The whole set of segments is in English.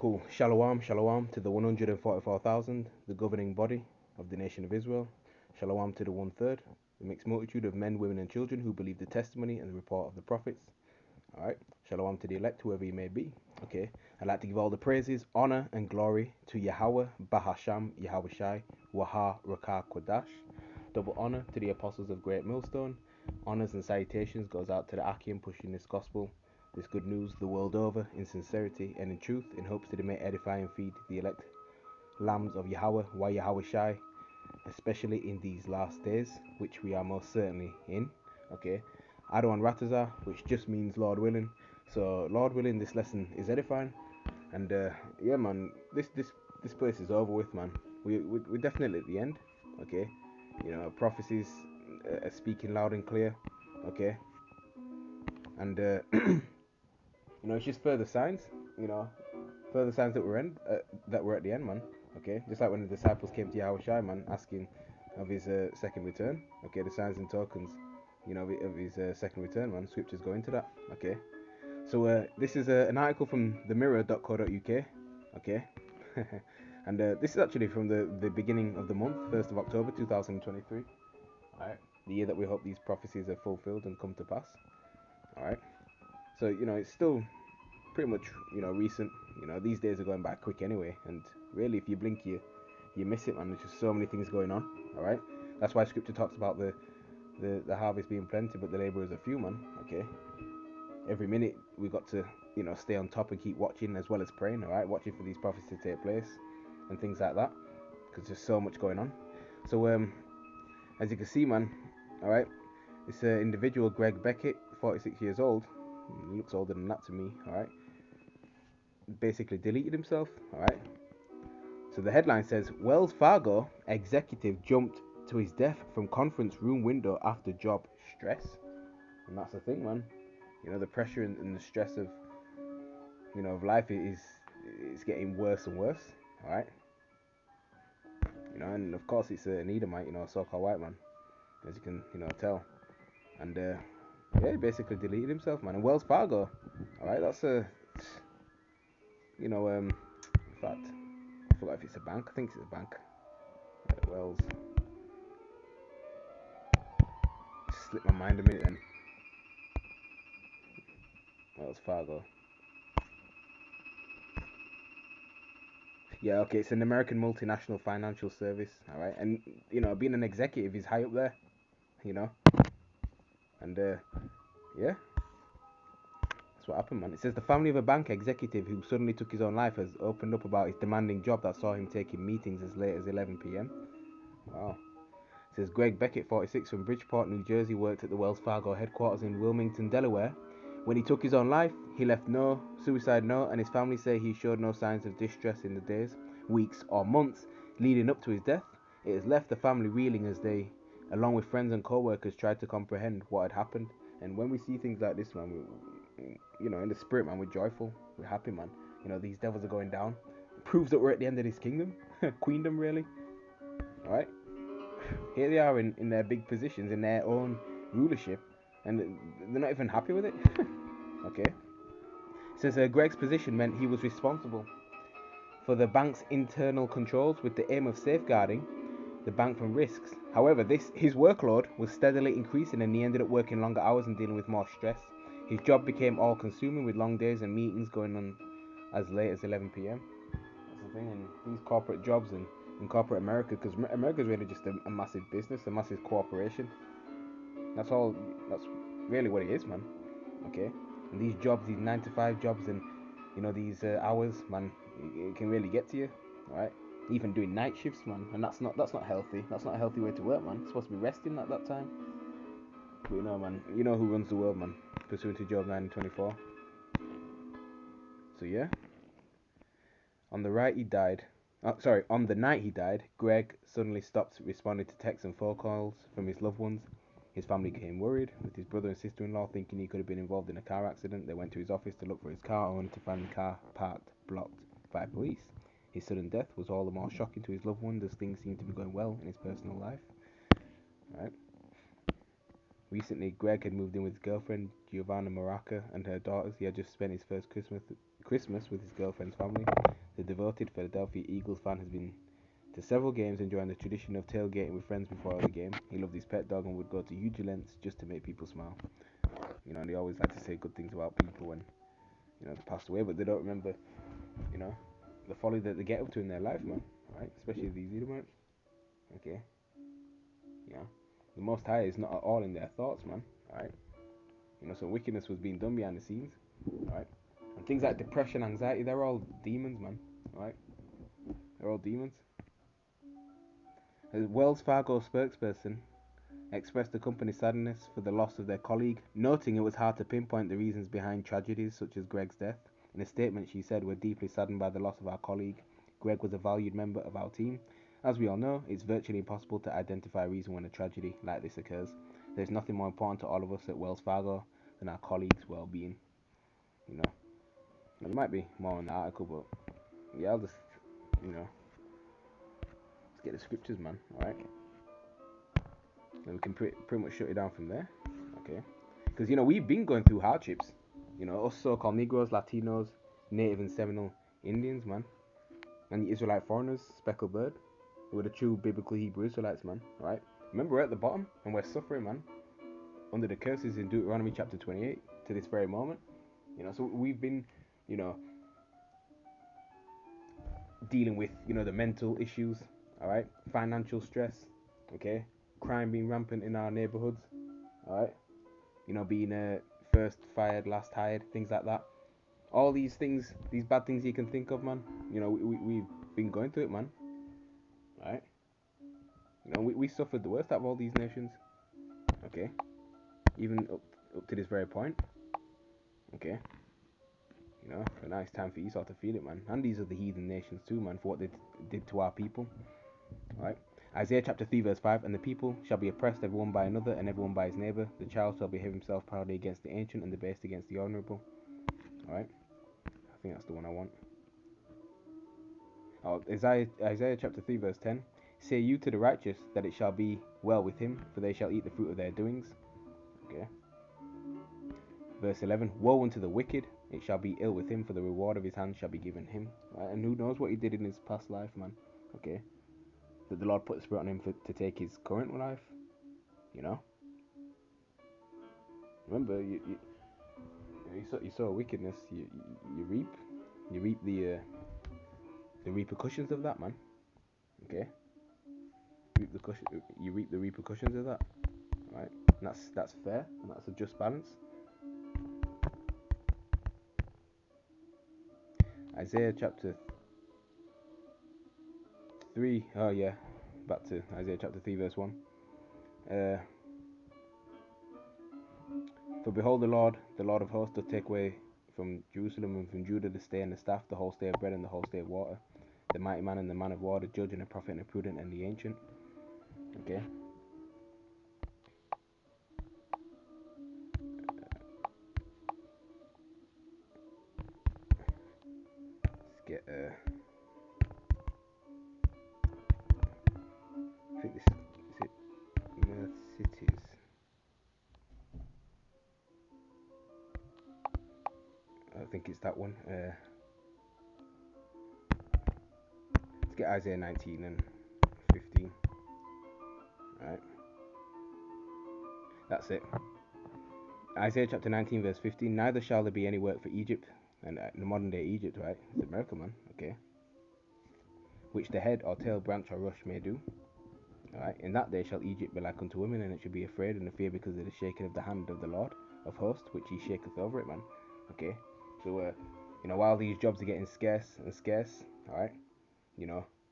Cool. Shalom, shalom to the 144,000, the governing body of the nation of Israel. Shalom to the one third, the mixed multitude of men, women, and children who believe the testimony and the report of the prophets. All right. Shalom to the elect, whoever you may be. Okay. I'd like to give all the praises, honor, and glory to Yahweh, Bahasham, Yahweh Shai, Waha, Rakah, Kodash. Double honor to the apostles of Great Millstone. Honors and salutations goes out to the Akim pushing this gospel, this good news the world over, in sincerity and in truth, in hopes that it may edify and feed the elect lambs of Yahweh, Why Yahweh Shai, especially in these last days, which we are most certainly in. Okay. Adon Ratazar, which just means Lord willing. So Lord willing, this lesson is edifying, and yeah, man, this place is over with, man. We're definitely at the end. Okay, you know, prophecies are speaking loud and clear. Okay, and you know, it's just further signs. You know, further signs that we're at the end, man. Okay, just like when the disciples came to Yahweh Shai, man, asking of his second return. Okay, the signs and tokens, you know, of his second return, man. Scriptures go into that. Okay, so this is an article from themirror.co.uk. Okay, and this is actually from the beginning of the month, 1st of October 2023. All right, the year that we hope these prophecies are fulfilled and come to pass. All right, so you know, it's still pretty much, you know, recent. You know, these days are going by quick anyway, and really, if you blink, you miss it, man. There's just so many things going on. All right, that's why Scripture talks about the harvest being plenty, but the laborers are few, man. Okay, every minute we got to, you know, stay on top and keep watching as well as praying. All right, watching for these prophecies to take place and things like that, because there's so much going on. So as you can see, man. All right, this individual, Greg Beckett, 46 years old. He looks older than that to me. All right, basically deleted himself. All right. So the headline says, Wells Fargo executive jumped to his death from conference room window after job stress. And that's the thing, man. You know, the pressure and the stress of, you know, of life is getting worse and worse. All right. You know, and of course it's an Edomite, you know, a so-called white man, as you can, you know, tell. And yeah, he basically deleted himself, man. And Wells Fargo, all right, that's a, you know, in fact, I forgot if it's a bank. I think it's a bank. Wells. Just slipped my mind a minute then. Wells Fargo. Yeah, okay, it's an American multinational financial service, all right. And you know, being an executive is high up there, you know. And yeah, that's what happened, man. It says the family of a bank executive who suddenly took his own life has opened up about his demanding job that saw him taking meetings as late as 11 p.m. Wow. It says Greg Beckett, 46, from Bridgeport, New Jersey, worked at the Wells Fargo headquarters in Wilmington, Delaware. When he took his own life, he left no suicide note, and his family say he showed no signs of distress in the days, weeks, or months leading up to his death. It has left the family reeling as they, along with friends and co-workers, tried to comprehend what had happened. And when we see things like this, man, you know, in the spirit, man, we're joyful, we're happy, man. You know, these devils are going down. It proves that we're at the end of this kingdom, queendom, really. All right. Here they are in their big positions, in their own rulership, and they're not even happy with it. Okay. It says Greg's position meant he was responsible for the bank's internal controls with the aim of safeguarding the bank from risks. However, his workload was steadily increasing, and he ended up working longer hours and dealing with more stress. His job became all-consuming, with long days and meetings going on as late as 11 p.m. That's the thing in these corporate jobs and in corporate America, because America is really just a massive business, a massive corporation. That's all. That's really what it is, man. Okay, and these jobs, these 9 to 5 jobs, and you know these hours, man, it can really get to you, right? Even doing night shifts, man, and that's not healthy. That's not a healthy way to work, man. You're supposed to be resting at that time. But you know, man, you know who runs the world, man, pursuant to Job 9 and 24. So yeah, on the right he died. On the night he died, Greg suddenly stopped responding to texts and phone calls from his loved ones. His family became worried, with his brother and sister-in-law thinking he could have been involved in a car accident. They went to his office to look for his car, only to find the car parked, blocked by police. His sudden death was all the more shocking to his loved ones, as things seemed to be going well in his personal life. Right? Recently, Greg had moved in with his girlfriend, Giovanna Maraca, and her daughters. He had just spent his first Christmas with his girlfriend's family. The devoted Philadelphia Eagles fan has been to several games, enjoying the tradition of tailgating with friends before the game. He loved his pet dog and would go to huge lengths just to make people smile. And they always like to say good things about people when, they passed away, but they don't remember, you know, the folly that they get up to in their life, man. Right? Especially these Edomites. Okay. Yeah. The Most High is not at all in their thoughts, man. Alright? Some wickedness was being done behind the scenes. Alright? And things like depression, anxiety, they're all demons, man. Alright? They're all demons. A Wells Fargo spokesperson expressed the company's sadness for the loss of their colleague, noting it was hard to pinpoint the reasons behind tragedies such as Greg's death. In a statement, she said, "We're deeply saddened by the loss of our colleague. Greg was a valued member of our team. As we all know, it's virtually impossible to identify a reason when a tragedy like this occurs. There's nothing more important to all of us at Wells Fargo than our colleagues' well-being." You know, there might be more in the article, but yeah, I'll just, let's get the scriptures, man. All right, and we can pretty much shut it down from there. Okay, because we've been going through hardships. Us so-called Negroes, Latinos, Native and Seminole Indians, man, and the Israelite foreigners, speckled bird, who were the true biblical Hebrew Israelites, man. All right, remember we're at the bottom and we're suffering, man, under the curses in Deuteronomy chapter 28 to this very moment. So we've been, dealing with, the mental issues, all right, financial stress, okay, crime being rampant in our neighborhoods, all right, being first fired, last hired, things like that. All these things, these bad things you can think of, man. We've been going through it, man. All right. We suffered the worst out of all these nations. Okay. Even up to this very point. Okay. But now it's time for Esau to feel it, man. And these are the heathen nations too, man, for what they did to our people. All right. Isaiah chapter 3 verse 5, "And the people shall be oppressed everyone by another and everyone by his neighbor. The child shall behave himself proudly against the ancient and the based against the honorable." All right. I think that's the one I want. Oh, Isaiah chapter 3 verse 10, "Say you to the righteous that it shall be well with him, for they shall eat the fruit of their doings." Okay. Verse 11, "Woe unto the wicked, it shall be ill with him, for the reward of his hand shall be given him." Right? And who knows what he did in his past life, man. Okay. That the Lord put the spirit on him to take his current life. Remember, you saw wickedness, you reap the repercussions of that, man. Okay. You reap the repercussions of that. Right? And that's fair, and that's a just balance. Isaiah chapter 3. Oh yeah, back to Isaiah chapter 3 verse 1. "For behold, the Lord of hosts, doth take away from Jerusalem and from Judah the stay and the staff, the whole stay of bread and the whole stay of water, the mighty man and the man of war, the judge and the prophet and the prudent and the ancient." Okay. Let's get I think this is it. North Cities. I think it's that one. Let's get Isaiah 19 and 15. Alright. That's it. Isaiah chapter 19 verse 15. "Neither shall there be any work for Egypt," and the modern day Egypt, right? It's America, man. Okay. "Which the head or tail, branch or rush may do. Alright. In that day shall Egypt be like unto women, and it shall be afraid and fear because of the shaking of the hand of the Lord of hosts, which he shaketh over it," man. Okay. So while these jobs are getting scarce and scarce, alright,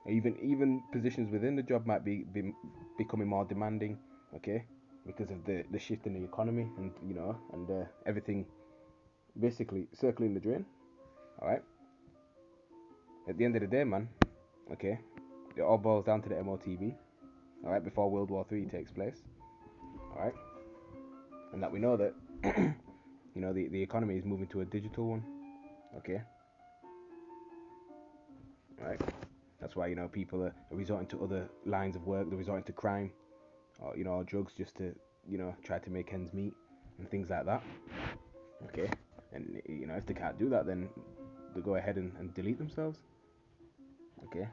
even positions within the job might be becoming more demanding, okay, because of the shift in the economy and everything basically circling the drain. All right. At the end of the day, man, okay, it all boils down to the MOTB. All right, before World War III takes place. All right, and that we know that the economy is moving to a digital one. Okay. All right. That's why people are resorting to other lines of work. They're resorting to crime, or drugs, just to try to make ends meet and things like that. Okay, and if they can't do that, then they go ahead and delete themselves. Okay.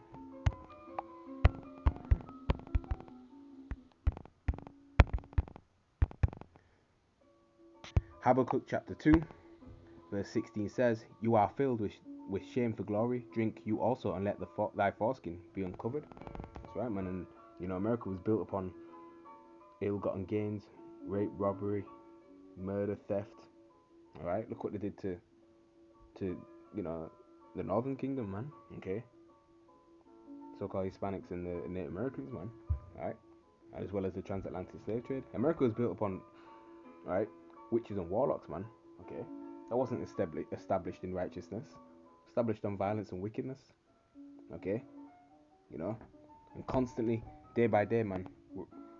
Habakkuk chapter 2 verse 16 says, "You are filled with shame for glory. Drink you also, and let thy foreskin be uncovered." That's right, man. And America was built upon ill-gotten gains, rape, robbery, murder, theft. All right, look what they did to the Northern Kingdom, man. Okay, so-called Hispanics and the Native Americans, man. All right, as well as the transatlantic slave trade. America was built upon, all right, witches and warlocks, man. Okay, that wasn't established in righteousness, established on violence and wickedness. Okay, and constantly, day by day, man,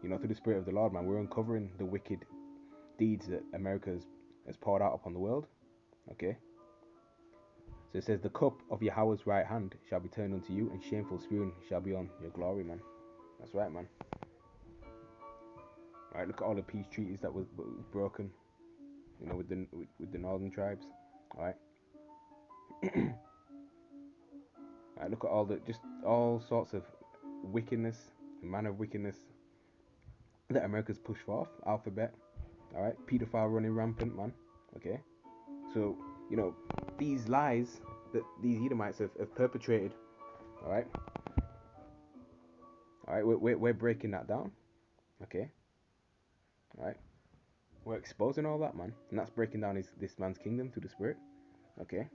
through the Spirit of the Lord, man, we're uncovering the wicked deeds that America has poured out upon the world. Okay, so it says, "The cup of Yahweh's right hand shall be turned unto you, and shameful spewing shall be on your glory," man. That's right, man. All right, look at all the peace treaties that was broken, with the northern tribes. All right. All right, look at all sorts of wickedness, manner of wickedness that America's pushed forth. Alphabet. All right, pedophile running rampant, man. Okay, so these lies that these Edomites have perpetrated. All right, we're breaking that down. Okay, all right, we're exposing all that, man, and that's breaking down this man's kingdom through the Spirit. Okay.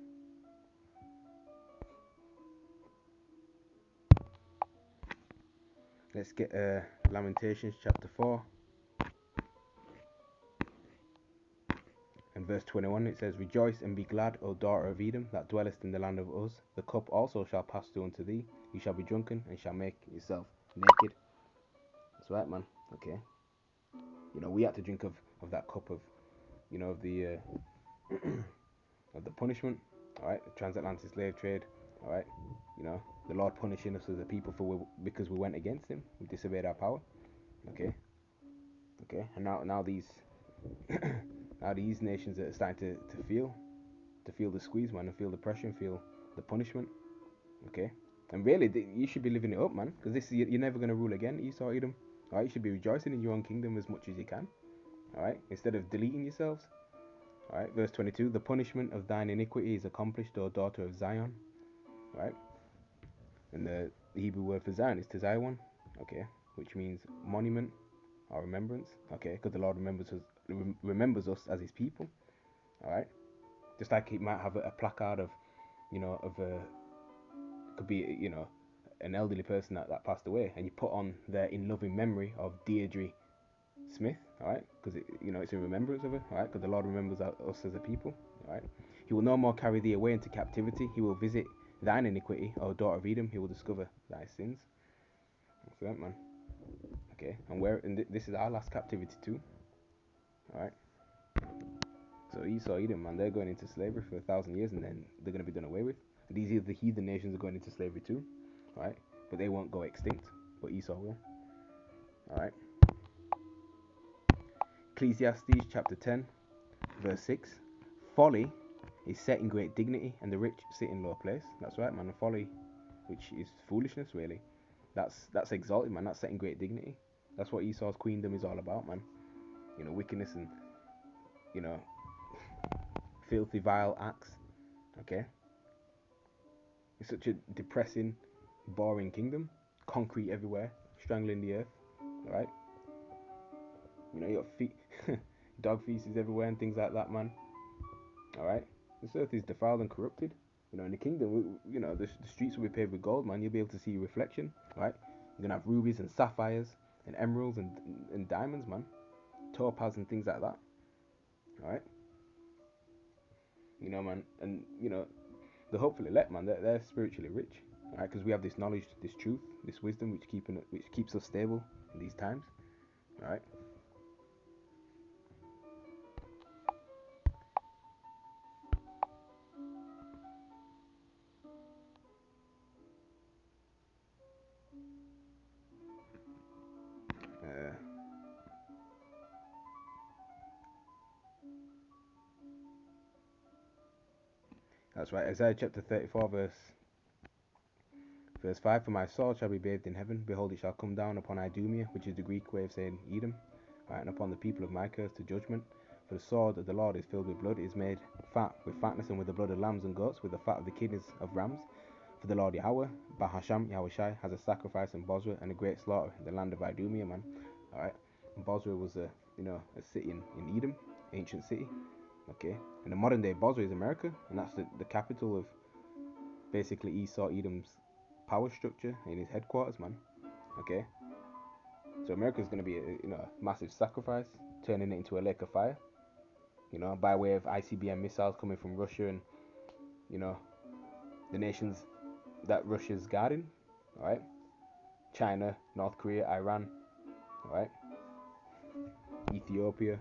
Let's get Lamentations chapter 4 and verse 21. It says, "Rejoice and be glad, O daughter of Edom, that dwellest in the land of Uz. The cup also shall pass through unto thee. You shall be drunken and shall make yourself naked." That's right, man. Okay. We had to drink of that cup of, of the of the punishment. All right, the transatlantic slave trade. All right, the Lord punishing us as a people because we went against Him, we disobeyed our power. Okay, and now these now these nations are starting to feel the squeeze, man, and feel the pressure, and feel the punishment. Okay, and really you should be living it up, man, because you're never gonna rule again, Esau, Edom. All right, you should be rejoicing in your own kingdom as much as you can. All right, instead of deleting yourselves. All right, verse 22, "The punishment of thine iniquity is accomplished, O daughter of Zion." All right, and the Hebrew word for Zion is Zion. Okay, which means monument or remembrance. Okay, because the Lord remembers us as His people. All right, just like He might have a placard of, could be, an elderly person that passed away, and you put on there, "In loving memory of Deirdre Smith." All right, because it's in remembrance of her. All right, because the Lord remembers us as a people. All right, "He will no more carry thee away into captivity. He will visit thine iniquity, O daughter of Edom. He will discover thy sins." That's right, man. Okay, and this is our last captivity too. All right. So Esau, Edom, man, they're going into slavery for 1,000 years, and then they're going to be done away with. And the heathen nations are going into slavery too. All right, but they won't go extinct. But Esau will. All right. Ecclesiastes chapter 10, verse 6. "Folly is set in great dignity, and the rich sit in low place." That's right, man. And folly, which is foolishness, really, that's exalted, man. That's set in great dignity. That's what Esau's queendom is all about, man. Wickedness and filthy, vile acts. Okay. It's such a depressing, boring kingdom. Concrete everywhere, strangling the earth. All right. You got feet, dog feces everywhere and things like that, man. All right. This earth is defiled and corrupted. In the kingdom, the streets will be paved with gold, man. You'll be able to see your reflection. All right. You're gonna have rubies and sapphires and emeralds and diamonds, man. Topaz and things like that. All right. Man, and the hopeful elect, man, they're spiritually rich, right? Because we have this knowledge, this truth, this wisdom, which keeps us stable in these times, right? That's right. Isaiah chapter 34, verse 5. For my sword shall be bathed in heaven. Behold, it shall come down upon Idumea, which is the Greek way of saying Edom, right, and upon the people of my curse to judgment. For the sword of the Lord is filled with blood, it is made fat with fatness, and with the blood of lambs and goats, with the fat of the kidneys of rams. For the Lord Yahweh, Bahasham Yahushai, has a sacrifice in Bozrah and a great slaughter in the land of Idumea, man. Alright. Bozrah was a city in Edom, ancient city. Okay. And the modern day Bozrah is America, and that's the capital of basically Esau Edom's power structure in his headquarters, man. Okay. So America is going to be a massive sacrifice, turning it into a lake of fire. By way of ICBM missiles coming from Russia and the nations that Russia's guarding. All right. China, North Korea, Iran. All right. Ethiopia,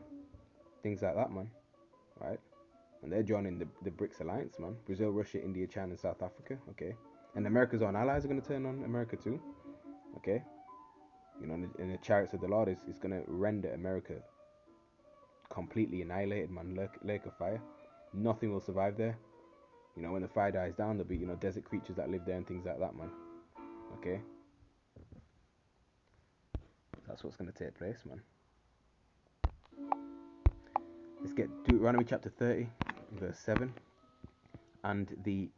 things like that, man. All right. And they're joining the BRICS alliance, man. Brazil, Russia, India, China, South Africa. Okay. And America's own allies are going to turn on America too. Okay. And the chariots of the Lord is going to render America completely annihilated, man. Lake of fire. Nothing will survive there. When the fire dies down, there'll be desert creatures that live there and things like that, man. Okay. That's what's going to take place, man. Let's get Deuteronomy chapter 30, verse 7. And the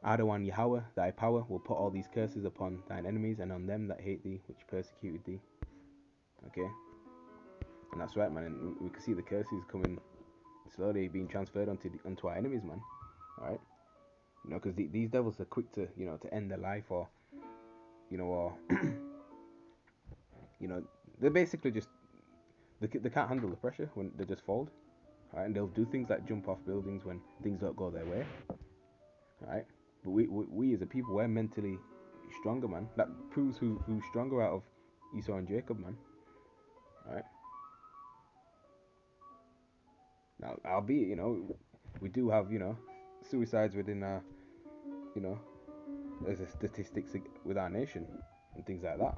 Adawan Yahweh, thy power, will put all these curses upon thine enemies and on them that hate thee, which persecuted thee. Okay. And that's right, man. And we can see the curses coming slowly being transferred onto our enemies, man. All right. Because these devils are quick to to end their life, or they're basically just they can't handle the pressure when they just fold. All right, and they'll do things like jump off buildings when things don't go their way. All right, but we as a people, we're mentally stronger, man. That proves who's stronger out of Esau and Jacob, man. All right. Now, albeit we do have suicides within our as a statistics with our nation and things like that.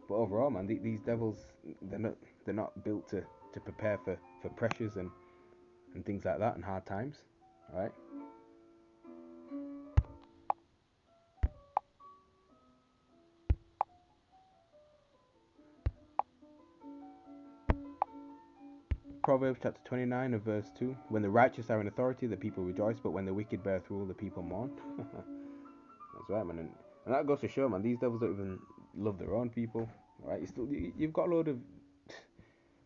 But overall, man, these devils, they're not built to prepare for pressures and things like that and hard times. All right. Proverbs chapter 29 and verse 2. When the righteous are in authority, the people rejoice, but when the wicked beareth rule, the people mourn. That's right, man. And that goes to show, man, these devils don't even love their own people. All right, you've got a load of,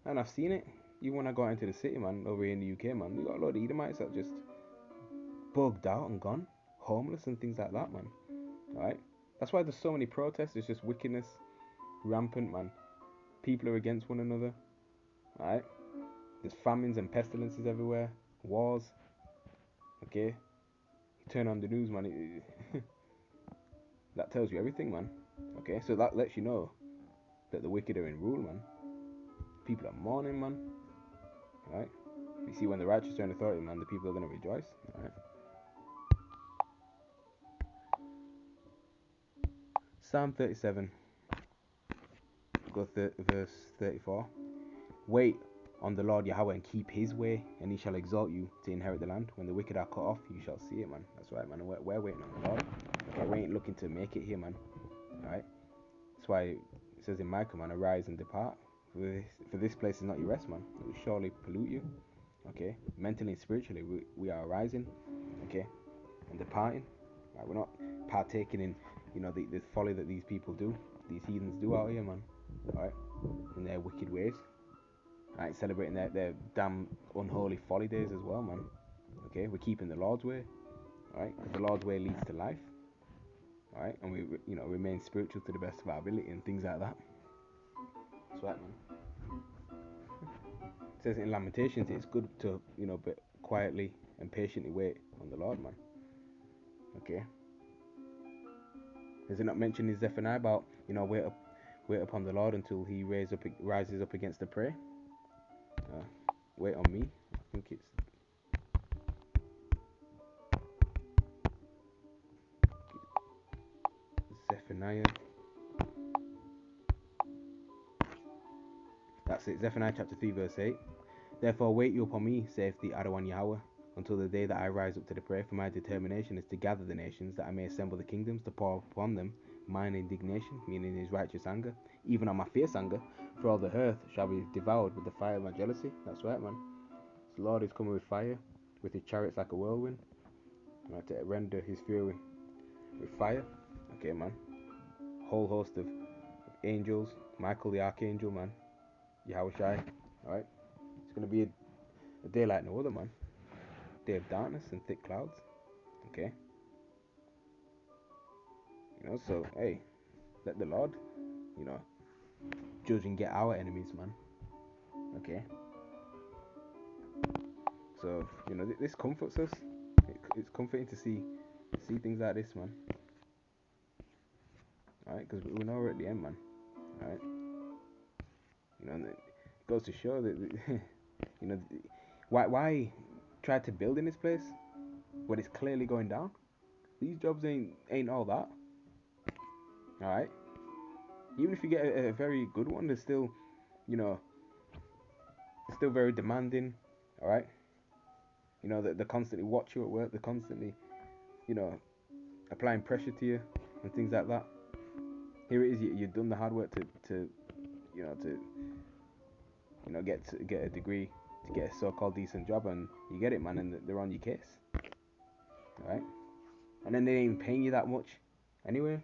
and I've seen it. Even when I got into the city, man, over here in the UK, man, you got a load of Edomites that just bugged out and gone, homeless and things like that, man. All right, that's why there's so many protests. It's just wickedness rampant, man. People are against one another. All right, there's famines and pestilences everywhere, wars. Okay, you turn on the news, man. That tells you everything, man. Okay, so that lets you know that the wicked are in rule, man. People are mourning, man. Alright? You see, when the righteous are in authority, man, the people are going to rejoice. Alright? Psalm 37, verse 34. Wait on the Lord Yahweh and keep his way, and he shall exalt you to inherit the land. When the wicked are cut off, you shall see it, man. That's right, man. We're waiting on the Lord. Okay, we ain't looking to make it here, man. Alright? That's why it says in Micah, man, arise and depart. For this place is not your rest, man. It will surely pollute you. Okay, mentally and spiritually, we are arising. Okay, and departing. Right, we're not partaking in the folly that these people do, these heathens do out here, man. All right, in their wicked ways. All right, celebrating their damn unholy folly days as well, man. Okay, we're keeping the Lord's way. All right, because the Lord's way leads to life. All right, and we remain spiritual to the best of our ability and things like that. That's right, man. It says in Lamentations, it's good to but quietly and patiently wait on the Lord, man. Okay. Does it not mention in Zephaniah about wait upon the Lord until he rises up against the prey? Wait on me. I think it's Zephaniah. That's it. Zephaniah chapter 3 verse 8. Therefore wait you upon me, saith the Adawan Yahweh, until the day that I rise up to the prey, for my determination is to gather the nations, that I may assemble the kingdoms, to pour upon them mine indignation, meaning his righteous anger, even on my fierce anger, for all the earth shall be devoured with the fire of my jealousy. That's right, man. The Lord is coming with fire, with his chariots like a whirlwind, right, to render his fury with fire. Okay, man. Whole host of angels, Michael the archangel, man, Yahweh Shai. Alright, it's gonna be a day like no other, man. Day of darkness and thick clouds. Okay, so hey, let the Lord, you know, judge and get our enemies, man. Okay, so this comforts us. It's comforting to see things like this, man. Alright, because we know we're at the end, man. Alright, and it goes to show that why try to build in this place when it's clearly going down. These jobs ain't all that. Alright, even if you get a very good one, they're still, it's still very demanding. All right, they constantly watch you at work. They're constantly, you know, applying pressure to you and things like that. Here it is. You've done the hard work to get a degree, to get a so-called decent job, and you get it, man, and they're on your case. All right, and then they ain't even paying you that much anyway,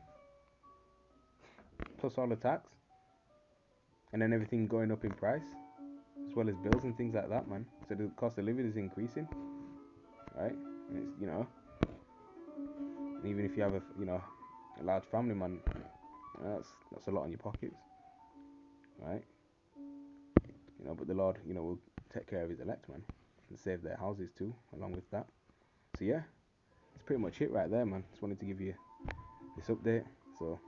plus all the tax, and then everything going up in price, as well as bills and things like that, man. So the cost of living is increasing, right? And it's, even if you have a large family, man, that's a lot on your pockets, right? But the Lord, will take care of his elect, man, and save their houses too, along with that. So yeah, that's pretty much it right there, man. Just wanted to give you this update. So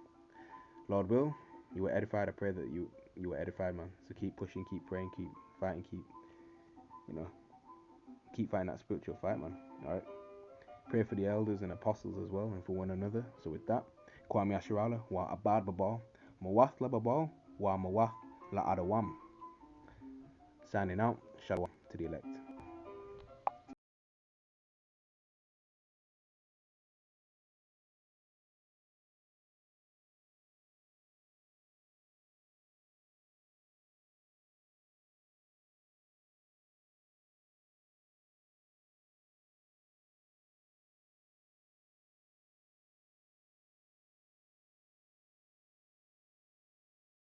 Lord will, you were edified. I pray that you were edified, man. So keep pushing, keep praying, keep fighting, keep fighting that spiritual fight, man. All right. Pray for the elders and apostles as well, and for one another. So with that, Kwame Asherala, wa abad babal, mawah la babal, wa mawah la adawam. Signing out, shalom to the elect.